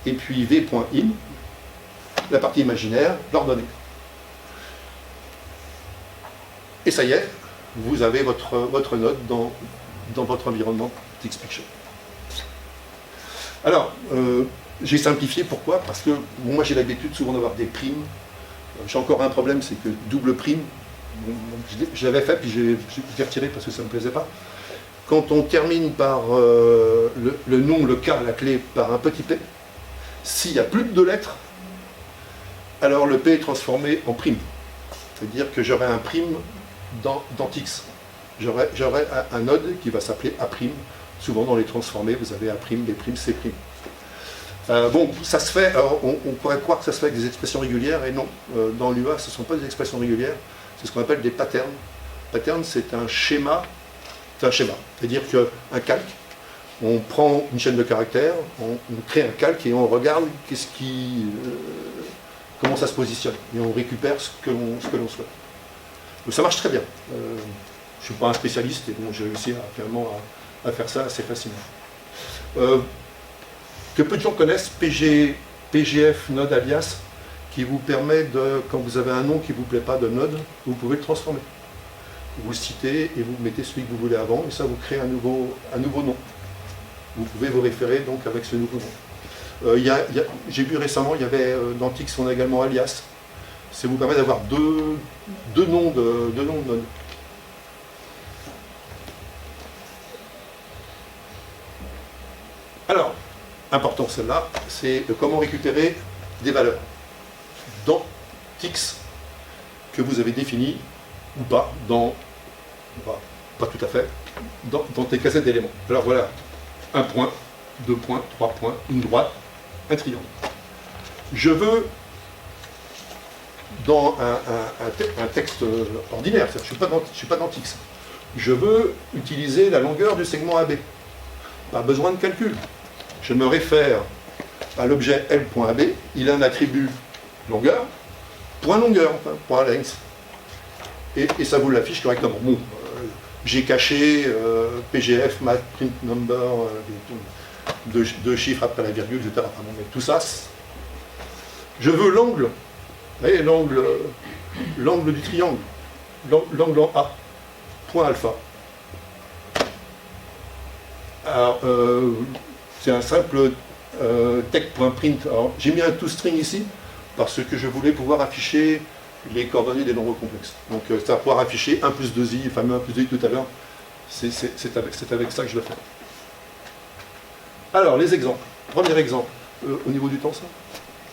et puis v.in, la partie imaginaire, l'ordonnée. Et ça y est, vous avez votre node dans votre environnement TixPicture. Alors, j'ai simplifié, pourquoi? Parce que moi j'ai l'habitude souvent d'avoir des primes. J'ai encore un problème, c'est que double prime, je l'avais fait puis j'ai retiré parce que ça ne me plaisait pas. Quand on termine par le nom, le K, la clé, par un petit P, s'il n'y a plus de 2 lettres, alors le P est transformé en prime. C'est-à-dire que j'aurai un prime dans Tix. J'aurai un node qui va s'appeler A'. Souvent dans les transformés, vous avez A', B', C'. Bon, ça se fait, alors on pourrait croire que ça se fait avec des expressions régulières, et non, dans l'UA, ce ne sont pas des expressions régulières, C'est ce qu'on appelle des patterns. Pattern, c'est un schéma. C'est un schéma. C'est-à-dire qu'un calque, on prend une chaîne de caractères, on crée un calque et on regarde comment ça se positionne. Et on récupère ce que l'on souhaite. Donc ça marche très bien. Je ne suis pas un spécialiste et bon, j'ai réussi à faire ça assez facilement. Que peu de gens connaissent PGF Node Alias, qui vous permet de, quand vous avez un nom qui ne vous plaît pas de node, vous pouvez le transformer. Vous le citez et vous mettez celui que vous voulez avant, et ça vous crée un nouveau nom. Vous pouvez vous référer donc avec ce nouveau nom. J'ai vu récemment, il y avait dans Tix, on a également Alias. Ça vous permet d'avoir deux noms de node. Alors, important celle-là, c'est comment récupérer des valeurs dans Tix que vous avez définies ou pas, pas tout à fait, dans tes casettes d'éléments. Alors voilà, un point, 2 points, 3 points, une droite, un triangle. Je veux, dans un texte ordinaire, je ne suis pas dans Tix, je veux utiliser la longueur du segment AB. Pas besoin de calcul. Je me réfère à l'objet L.AB, il a un attribut longueur, point longueur, enfin, point length. Et ça vous l'affiche correctement. Bon, j'ai caché PGF, math, print number, deux chiffres après la virgule, etc. Enfin, bon, mais tout ça, je veux l'angle, vous voyez, l'angle du triangle, l'angle en A, point alpha. Alors, c'est un simple tech.print. Alors, j'ai mis un toString ici, parce que je voulais pouvoir afficher les coordonnées des nombres complexes. Donc ça va pouvoir afficher 1 plus 2i, le fameux 1 plus 2i tout à l'heure. C'est avec ça que je le fais. Alors, les exemples. Premier exemple. Au niveau du temps, ça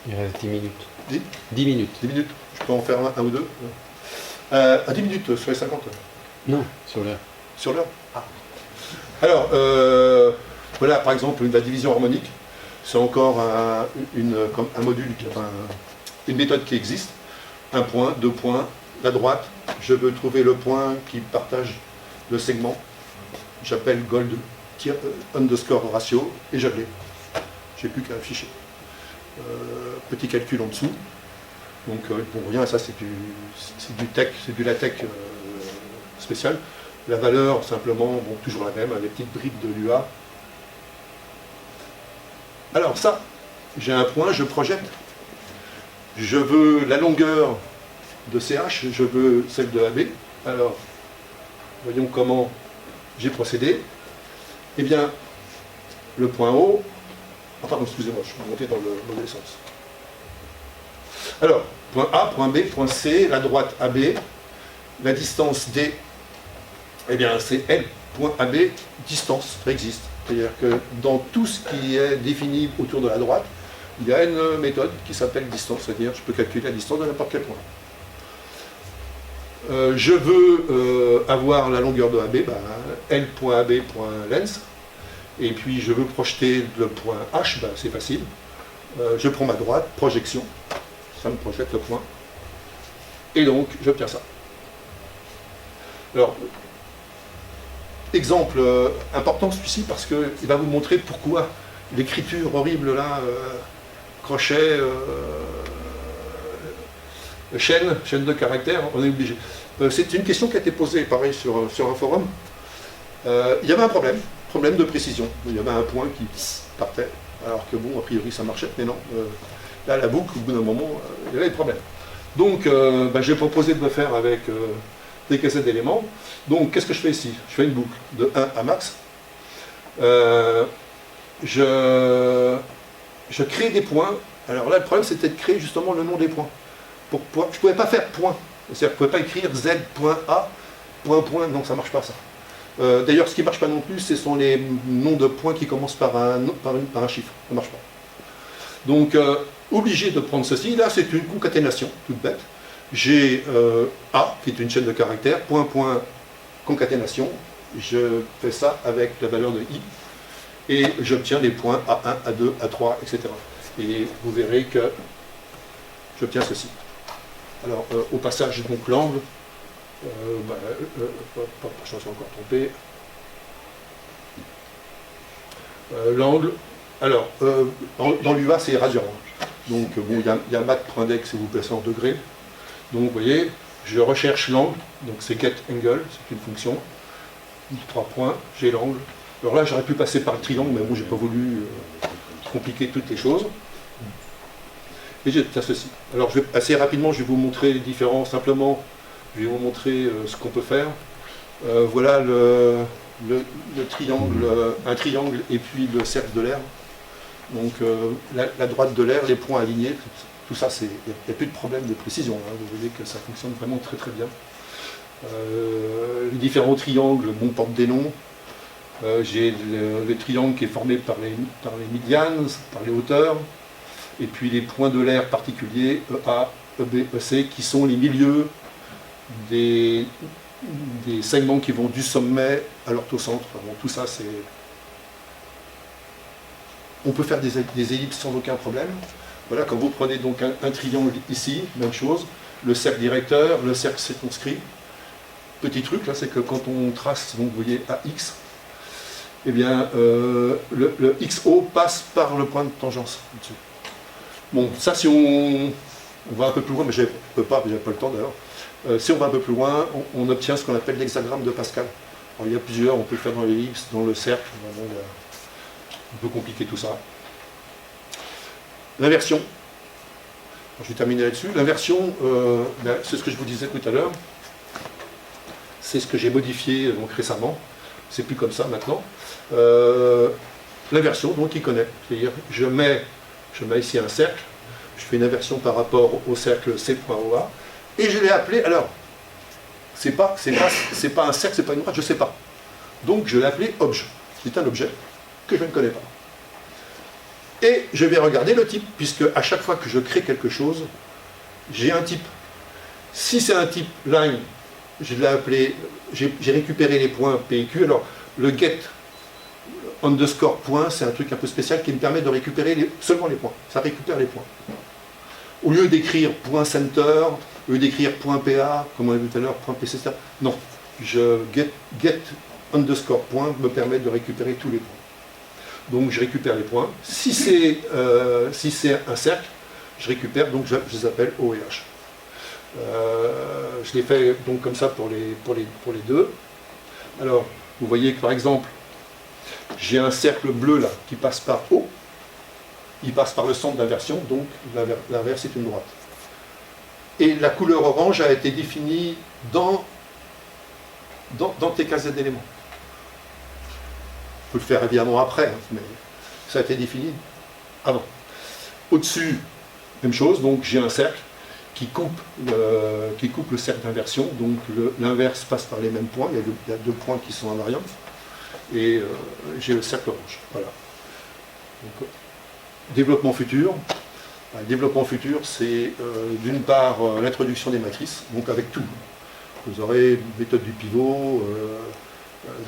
Il reste 10 minutes. 10 10 minutes. 10 minutes. Je peux en faire un ou deux. À 10 minutes sur les 50. Non, sur l'heure. Sur l'heure. Ah. Alors, voilà par exemple la division harmonique. C'est encore un module, une méthode qui existe. Un point, 2 points, la droite, je veux trouver le point qui partage le segment. J'appelle gold underscore ratio et je l'ai. J'ai plus qu'à afficher. Petit calcul en dessous. Donc bon, rien, ça c'est du tech, c'est du LaTeX spécial. La valeur, simplement, bon, toujours la même, les petites briques de l'UA. Alors ça, j'ai un point, je projette. Je veux la longueur de CH, je veux celle de AB. Alors, voyons comment j'ai procédé. Eh bien, le point O, pardon, excusez-moi, je suis monté dans le mauvais sens. Alors, point A, point B, point C, la droite AB, la distance D, eh bien, c'est L, point AB, distance, ça existe. C'est-à-dire que dans tout ce qui est défini autour de la droite, il y a une méthode qui s'appelle distance, c'est-à-dire je peux calculer la distance de n'importe quel point. Je veux avoir la longueur de AB, L.AB.length, et puis je veux projeter le point H, c'est facile. Je prends ma droite, projection, ça me projette le point, et donc j'obtiens ça. Alors, exemple important celui-ci, parce qu'il va vous montrer pourquoi l'écriture horrible là, crochet, chaîne de caractères, on est obligé. C'est une question qui a été posée, pareil, sur un forum. Il y avait un problème de précision. Il y avait un point qui partait, alors que bon, a priori ça marchait, mais non. Là, la boucle, au bout d'un moment, il y avait des problèmes. Donc, j'ai proposé de le faire avec des cassettes d'éléments. Donc, qu'est-ce que je fais ici? Je fais une boucle de 1 à max. Je crée des points. Alors là, le problème, c'était de créer justement le nom des points. Je ne pouvais pas faire point. C'est-à-dire que je ne pouvais pas écrire Z.A, point, non, ça ne marche pas ça. D'ailleurs, ce qui ne marche pas non plus, ce sont les noms de points qui commencent par un chiffre. Ça ne marche pas. Donc, obligé de prendre ceci. Là, c'est une concaténation, toute bête. J'ai A, qui est une chaîne de caractères, point, concaténation. Je fais ça avec la valeur de I. Et j'obtiens des points A1, A2, A3, etc. Et vous verrez que j'obtiens ceci. Alors, au passage, donc l'angle, Je me suis encore trompé. L'angle, alors, dans l'UA, c'est radian. Donc, bon, il y a mat.dex et vous placez en degrés. Donc, vous voyez, je recherche l'angle, donc c'est getAngle, c'est une fonction. 3 points, j'ai l'angle. Alors là, j'aurais pu passer par le triangle, mais bon, j'ai pas voulu compliquer toutes les choses. Et j'ai ceci. Alors, assez rapidement, je vais vous montrer les différents, simplement, je vais vous montrer ce qu'on peut faire. Voilà le triangle, un triangle et puis le cercle de l'air. Donc, la droite de l'air, les points alignés, tout ça, il n'y a plus de problème de précision. Hein. Vous voyez que ça fonctionne vraiment très très bien. Les différents triangles portent des noms. J'ai le triangle qui est formé par les médianes, par les hauteurs, et puis les points de l'air particuliers, EA, EB, EC, qui sont les milieux des segments qui vont du sommet à l'orthocentre. Bon, tout ça, c'est... On peut faire des ellipses sans aucun problème. Voilà, quand vous prenez donc un triangle ici, même chose, le cercle directeur, le cercle circonscrit. Petit truc, là, c'est que quand on trace, donc vous voyez AX, eh bien, le XO passe par le point de tangence dessus. Bon, ça, si on va un peu plus loin, mais je ne peux pas, j'ai pas le temps d'ailleurs. Si on va un peu plus loin, on obtient ce qu'on appelle l'hexagramme de Pascal. Alors, il y a plusieurs, on peut le faire dans l'ellipse, dans le cercle, vraiment, on peut compliquer tout ça. L'inversion. Je vais terminer là-dessus. L'inversion, c'est ce que je vous disais tout à l'heure. C'est ce que j'ai modifié donc, récemment. C'est plus comme ça maintenant. L'inversion, donc, il connaît. C'est-à-dire, je mets ici un cercle, je fais une inversion par rapport au cercle C.OA, et je l'ai appelé, alors, c'est pas un cercle, c'est pas une droite, je ne sais pas. Donc, je l'ai appelé objet. C'est un objet que je ne connais pas. Et je vais regarder le type, puisque à chaque fois que je crée quelque chose, j'ai un type. Si c'est un type line, je l'ai appelé, j'ai récupéré les points P et Q. Alors, le get underscore point, c'est un truc un peu spécial qui me permet de récupérer seulement les points. Ça récupère les points. Au lieu d'écrire point center, au lieu d'écrire point PA, comme on a vu tout à l'heure, point PC, non. Get underscore point me permet de récupérer tous les points. Donc je récupère les points. Si c'est un cercle, je récupère, donc je les appelle O et H. Je l'ai fait donc comme ça pour les deux. Alors, vous voyez que par exemple, j'ai un cercle bleu là qui passe par O. Il passe par le centre d'inversion, donc l'inverse est une droite. Et la couleur orange a été définie dans TKZ d'éléments. On peut le faire évidemment après, hein, mais ça a été défini avant. Au-dessus, même chose, donc j'ai un cercle qui coupe le cercle d'inversion, donc l'inverse passe par les mêmes points, il y a deux points qui sont invariants, et j'ai le cercle orange. Voilà. Donc, développement futur. Le développement futur, c'est d'une part l'introduction des matrices, donc avec tout. Vous aurez méthode du pivot,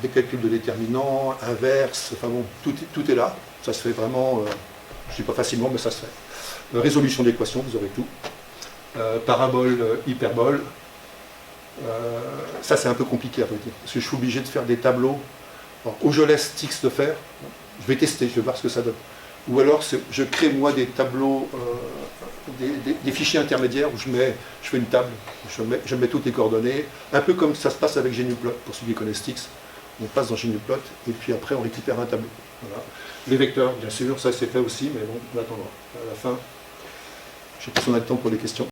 des calculs de déterminants, inverse, enfin bon, tout est là. Ça se fait vraiment, je ne dis pas facilement, mais ça se fait. Résolution d'équations, vous aurez tout. Parabole, hyperbole. Ça, c'est un peu compliqué à vrai dire, parce que je suis obligé de faire des tableaux. Alors, ou je laisse Tix le faire, je vais tester, je vais voir ce que ça donne. Ou alors, je crée moi des tableaux, des fichiers intermédiaires où je fais une table, je mets toutes les coordonnées, un peu comme ça se passe avec GNUplot, pour ceux qui connaissent Tix. On passe dans GNUplot, et puis après, on récupère un tableau. Voilà. Les vecteurs, bien sûr, ça c'est fait aussi, mais bon, on attendra. À la fin, je sais pas si on a le temps pour les questions.